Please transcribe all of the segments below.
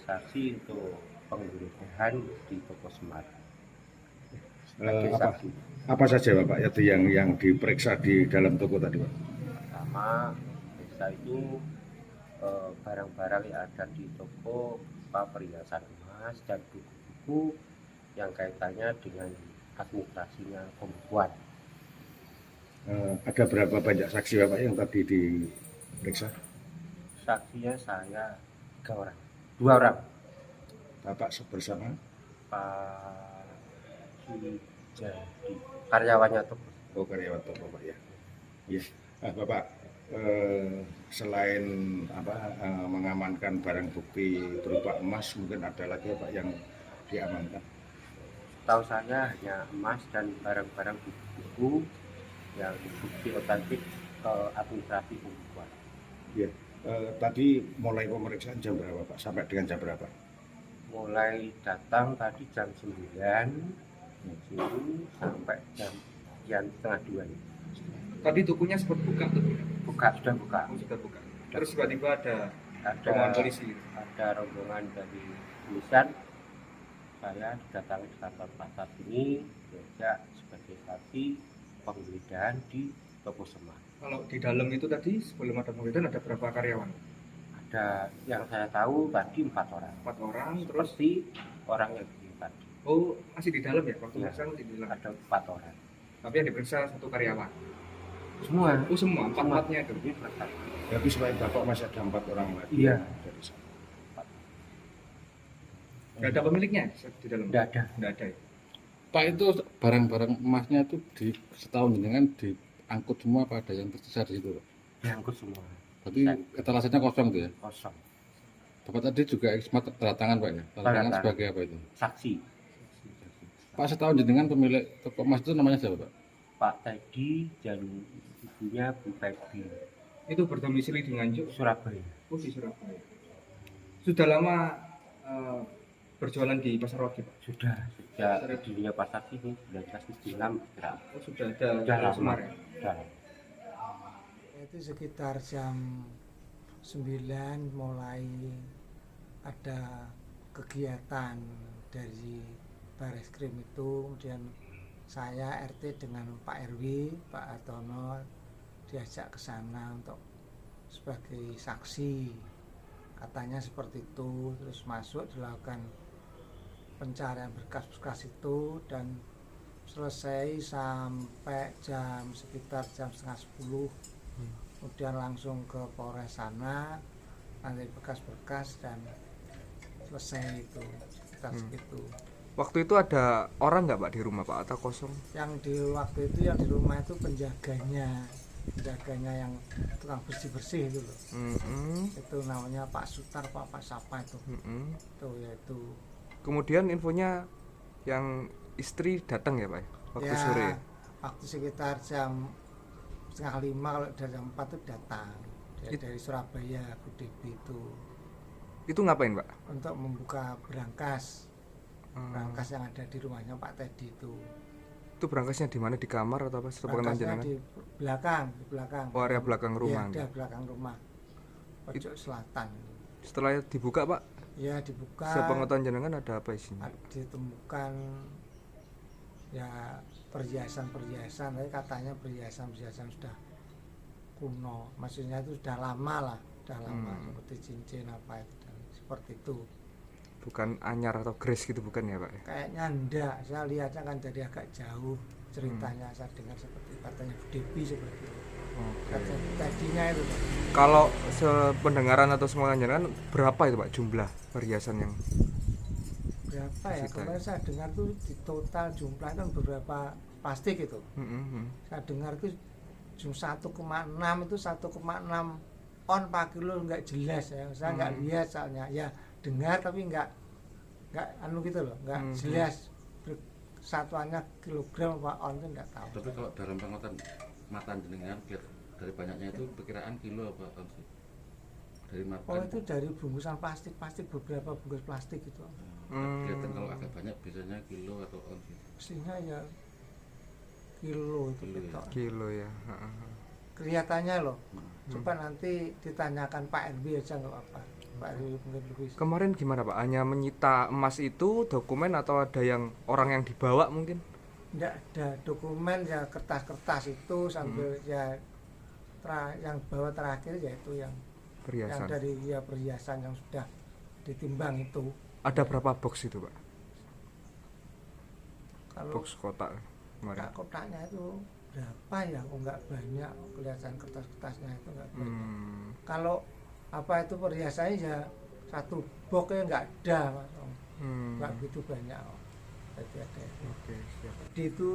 saksi untuk penggeledahan di toko Semar. Apa apa saja Bapak itu yang diperiksa di dalam toko tadi Pak? Pertama, periksa itu barang-barang yang ada di toko berupa perhiasan emas dan buku-buku yang kaitannya dengan administrasinya pembukuan. Ada berapa banyak saksi Bapak yang tadi diperiksa? Saksinya saya 2 orang. Bapak bersama? Pak Sujadi, karyawannya toko. Oh, karyawan toko Pak ya. Ya. Bapak selain mengamankan barang bukti berupa emas, mungkin ada lagi Pak yang diamankan? Tahu saya hanya emas dan barang-barang buku yang bukti otentik administrasi pembukuan. Ya. Tadi mulai pemeriksaan jam berapa Pak? Sampai dengan jam berapa? Mulai datang tadi jam 9 sampai jam setengah 2. Tadi tukunya sempat buka tuh? Sudah buka. Sudah buka. Terus tiba-tiba ada rombongan polisi. Ada rombongan dari polisian. Saya didatangi di kantor pasar ini diajak sebagai saksi penggeledahan di toko Semar. Kalau di dalam itu tadi sebelum ada penggeledahan ada berapa karyawan? Ada yang saya tahu tadi 4 orang. 4 orang. Terus di orang yang tadi. Oh, masih di dalam ya? Waktu ya, di dalam. ada 4 orang. Tapi yang diperiksa 1 karyawan. Semua. Oh, semua. 4-4-nya itu. Tapi selain Bapak masih ada 4 orang lagi. Iya. Dari sana. Nggak ada pemiliknya di dalam? Nggak ada. Nggak ada ya? Pak, itu barang-barang emasnya itu di setahun dengan diangkut semua apa ada yang tersisa di situ Pak? Diangkut semua. Tapi etalasenya kosong tuh ya? Kosong. Bapak tadi juga tanda tangan Pak ya? Tanda tangan sebagai apa itu? Saksi. Pak, setahun jenengan pemilik toko emas itu namanya siapa Pak? Pak Teddy dan ibunya Bu Peggy. Itu berdomisili di Nganjuk? Surabaya. Oh, di Surabaya. Sudah lama berjualan di Pasar Wage Pak? Sudah di dunia pasar ini 1976. Oh, sudah ada Semar ya? Sudah. Itu sekitar jam 9 mulai ada kegiatan dari Bareskrim itu, kemudian saya RT dengan Pak RW, Pak Hartono diajak ke sana untuk sebagai saksi, katanya seperti itu. Terus masuk dilakukan pencarian berkas-berkas itu dan selesai sampai sekitar jam setengah 10. Kemudian langsung ke Polres sana, nanti berkas-berkas dan selesai itu sekitar segitu. Waktu itu ada orang nggak Pak di rumah Pak atau kosong? Yang di waktu itu yang di rumah itu penjaganya yang tukang bersih-bersih itu loh. Itu namanya Pak Sutar, Pak Sapa itu. Itu yaitu. Kemudian infonya yang istri datang ya Pak waktu ya, sore? Waktu sekitar jam 4:30, kalau dari jam 4 itu datang dari Surabaya, Bu Debi itu. Itu ngapain Pak? Untuk membuka berangkas yang ada di rumahnya Pak Teddy itu. Itu berangkasnya di mana, di kamar atau apa? Berangkasnya di belakang. Oh, area belakang rumah. Iya, belakang rumah. Pojok selatan. Setelah dibuka Pak? Ya, dibuka. Sepengetahuan jenengan ada apa isinya? Ditemukan ya perhiasan, tapi katanya perhiasan sudah kuno. Maksudnya itu sudah lama lah, seperti cincin apa itu dan seperti itu. Bukan anyar atau gres gitu bukan ya Pak? Kayaknya enggak, saya lihatnya kan dari agak jauh ceritanya. Saya dengar seperti katanya Bu Debi seperti itu. Tadinya itu Pak. Kalau sependengaran atau semua jenengan berapa itu Pak jumlah perhiasan yang berapa ya? Kemarin saya dengar tuh di total jumlah kan beberapa plastik itu. Saya dengar tuh 1,6 itu 1,6 on per kilo, nggak jelas ya. Saya nggak lihat soalnya. Ya dengar tapi nggak gitu loh, nggak jelas satuannya kilogram apa on itu nggak tahu. Tapi kalau dalam pengamatan mata jenengan dari banyaknya itu perkiraan kilo apa on sih? Dari mata. Oh, itu dari bungkusan plastik beberapa bungkus plastik itu. Kelihatan kalau agak banyak biasanya kilo atau on sih? Mestinya ya kilo itu kilo ya. Kelihatannya loh. Coba nanti ditanyakan Pak RB aja nggak apa-apa. Pak Dewi mungkin lebih. Kemarin gimana Pak? Hanya menyita emas itu, dokumen atau ada yang orang yang dibawa mungkin? Tidak ada dokumen ya, kertas-kertas itu sambil ya yang bawa terakhir yaitu yang Perhiasan. dari ya perhiasan yang sudah ditimbang itu. Ada berapa box itu Pak? Kalau Box kotak kemarin. kotaknya itu berapa ya? Kok nggak banyak kelihatan kertas-kertasnya itu nggak banyak. Kalau apa itu perhiasannya ya satu boxnya nggak ada Mas Om. Nggak begitu banyak Om. Jadi ada. Oke, siap. Jadi itu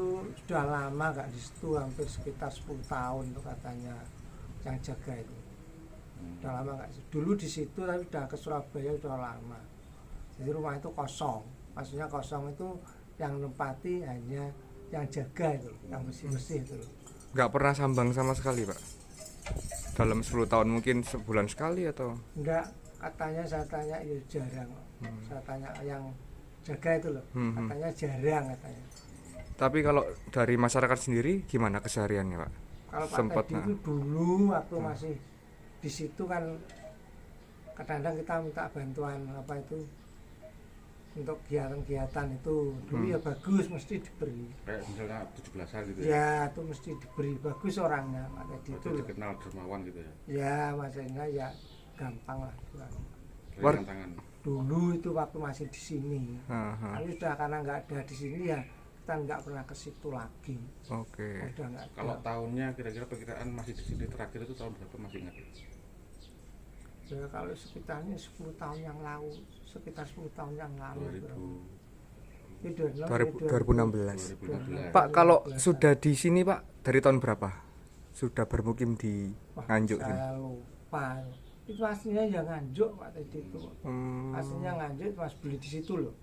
sudah lama nggak di situ, hampir sekitar 10 tahun tuh katanya yang jaga itu. Udah lama nggak sih. Dulu di situ tapi udah ke Surabaya udah lama. Jadi rumah itu kosong. Maksudnya kosong itu yang nempati hanya yang jaga itu, yang bersih-bersih itu. Nggak pernah sambang sama sekali Pak? Dalam 10 tahun mungkin sebulan sekali atau? Enggak, katanya saya tanya ya jarang. Saya tanya yang jaga itu loh, katanya jarang katanya. Tapi kalau dari masyarakat sendiri gimana kesehariannya Pak? Kalau Pak Sempat, Teddy itu dulu waktu masih di situ kan kadang-kadang kita minta bantuan apa itu untuk kegiatan-kegiatan itu dulu ya bagus, mesti diberi. Kayak misalnya 17-an gitu ya. Ya itu mesti diberi, bagus orangnya Pak Teddy itu. Berarti dikenal dermawan gitu ya. Ya maksudnya ya gampang lah. Ringan tangan. Dulu itu waktu masih di sini. Aha. Tapi sudah karena nggak ada di sini ya kita nggak pernah ke situ lagi. Oke. Udah nggak ada. Kalau tahunnya kira-kira perkiraan masih di sini terakhir itu tahun berapa, masih ingat? Ya, kalau sekitarnya 10 tahun yang lalu, sekitar 10 tahun yang lalu. 2016. 2016. Pak, kalau sudah di sini Pak, dari tahun berapa? Sudah bermukim di Nganjuk sini? Saya lupa. Itu aslinya ya Nganjuk Pak Teddy itu. Aslinya Nganjuk itu mas beli di situ loh.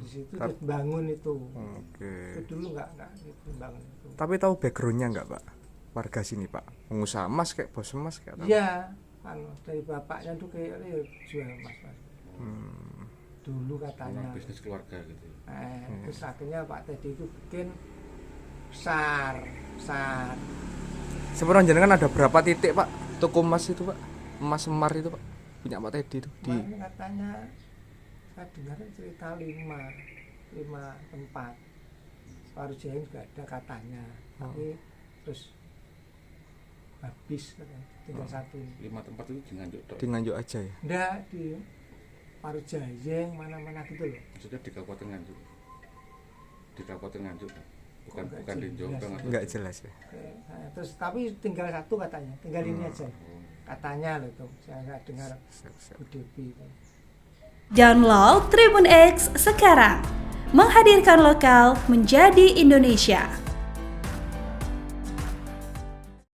Di situ terus bangun itu. Oke. Itu dulu nggak gitu bangun itu. Tapi tahu backgroundnya nggak Pak? Warga sini Pak, pengusaha emas kayak bos emas kayak tahu? Iya, dari bapaknya tuh kayaknya jual emas Mas. Dulu katanya. Memang bisnis keluarga gitu. Terus akhirnya Pak Teddy itu bikin besar. Sebenarnya jenengan ada berapa titik Pak? Toko emas itu Pak? Emas Semar itu Pak? Punya Pak Teddy itu di Makanya katanya saya dengar cerita 5 tempat. Warujain juga ada katanya. Tapi terus habis katanya. Tinggal satu. 5 tempat itu di Nganjuk tok. di Nganjuk aja ya? Enggak di Parujayeng mana-mana gitu loh. Maksudnya di Kabupaten Nganjuk. Di Kabupaten Nganjuk. Bukan Kok bukan di nggak Jombang jelas? atau Nggak jelas ya? Nah, terus tapi tinggal satu katanya, tinggal ini aja. Katanya loh itu, saya dengar Siap. Bu Devi itu. Download Tribun X sekarang, menghadirkan lokal menjadi Indonesia.